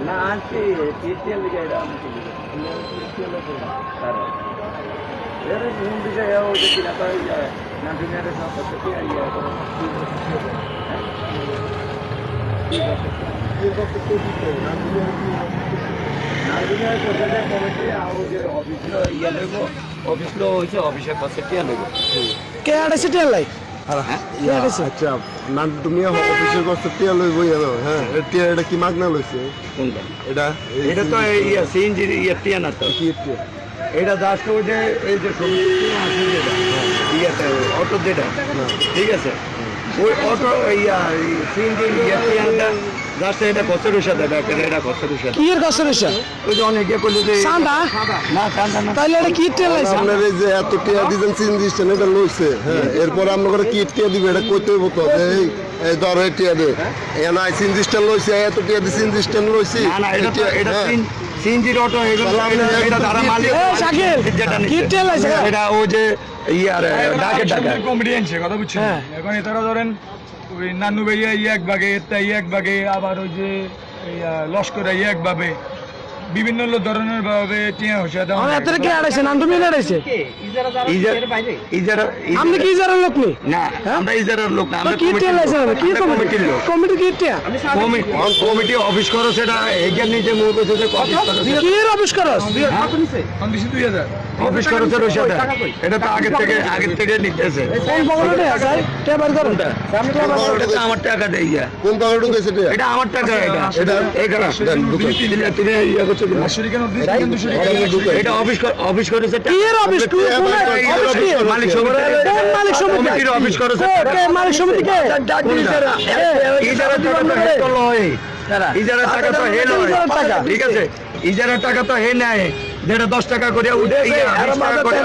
না আনছি টিএল দিকে এটা আনছি না দুনিয়াতে সব করতে অফিসলো হয়েছে অফিসের পাশে টিয়া নেব কে আড়াইশো টিয়া লাই আচ্ছা না তুমি অফিসের কাছে টিয়া লইব হ্যাঁ টিয়া এটা কি মাগনা লইছে কোনটা এটা এটা তো সিএনজির টিয়া না তো কি টিয়া এটা জাস্ট ওই যে এই যে ইয়েতে অটো যেটা ঠিক আছে ওই অটো সিএনজির টিয়াটা জাস্ট এটা খরচের সাথে এটা খরচের সাথে কি এর গাছের এসা ওই যে অনেকে করলে যে সাদা না সাদা না তাইলে এটা কি টিয়া লাইছে আপনার এই যে এত টিয়া দিবেন সিনজিস্টেন এটা লইছে হ্যাঁ এরপর আমরা করে কি টিয়া দিবে এটা কইতে হইব তো এই ধর এই টিয়া দে এনা সিনজিস্টেন লইছে এত টিয়া দি সিনজিস্টেন লইছি না না এটা সিএনজির অটো এটা তারা মালিক এ শাকিল কি টিয়া লাইছে এটা ওই যে ডাকে কমিটি আনছে কথা বুঝছেন এখন এটারা ধরেন ওই নানু ভাইয়া এক ভাগে এটা এক ভাগে আবার ওই যে লস্কর এক ভাবে বিভিন্ন ধরনের ভাবে টিয়া হচ্ছে আমি এত কি আড়াইছে নাম তুমি আড়াইছে আপনি কি ইজারার লোক নি না আমরা ইজারার লোক না আমরা কি টিয়া লাইছে কি কমিটির লোক কমিটি কি টিয়া কমিটি অফিস করো সেটা এইখান নিচে মূল করছে যে কি এর অফিস করস কন্ডিশন 2000 অফিস করো সেটা সেটা এটা তো আগের থেকে নিতেছে কোন পকেটে আছে টিয়া বার করুন এটা তো আমার টাকা দেই কোন পাগল ঢুকেছে টিয়া এটা আমার টাকা এটা এখানে তুমি ইয়া করছো এটা অফিস করেছে কি এর অফিস মালিক সমিতি কোন মালিক সমিতি কমিটির অফিস করেছে কে মালিক সমিতি কে ইজারার টাকা তো হে লয় ইজারার টাকা তো হে লয় ঠিক আছে ইজারার টাকা তো হে নেয় যেটা 10 টাকা করে উঠে 20 টাকা করে